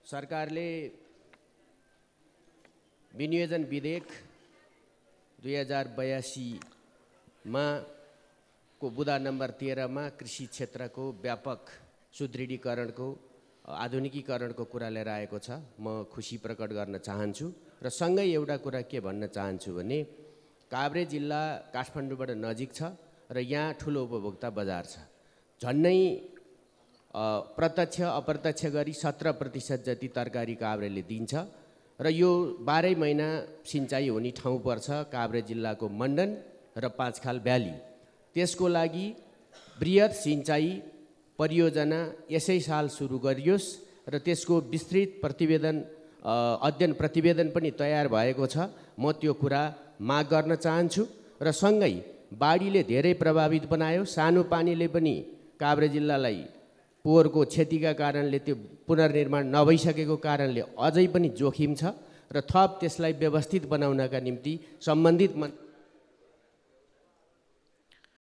सरकारले विनियोजन विधेयक 2082 मा को बुँदा नम्बर 13 मा कृषि क्षेत्रको व्यापक सुदृढीकरणको आधुनिकीकरणको कुरा लिएर आएको छ। म खुसी प्रकट गर्न चाहन्छु र सँगै एउटा कुरा के भन्न चाहन्छु भने काभ्रे जिल्ला काठमाडौँबाट नजिक छ र यहाँ ठुलो उपभोक्ता बजार छ। झन्नै प्रत्यक्ष अप्रत्यक्ष गरी 17% जति तरकारी काभ्रेले दिन्छ र यो 12 महिना सिँचाइ हुने ठाउँ पर्छ काभ्रे जिल्लाको मण्डन र पाँचखाल भ्याली। त्यसको लागि बृहत सिँचाइ परियोजना यसै साल सुरु गरियोस् र त्यसको विस्तृत प्रतिवेदन अध्ययन प्रतिवेदन पनि तयार भएको छ। म त्यो कुरा माग गर्न चाहन्छु र सँगै बाढीले धेरै प्रभावित बनायो। सानो पानीले पनि काभ्रे जिल्लालाई पोहोरको क्षतिका कारणले त्यो पुनर्निर्माण नभइसकेको कारणले अझै पनि जोखिम छ र थप त्यसलाई व्यवस्थित बनाउनका निम्ति सम्बन्धित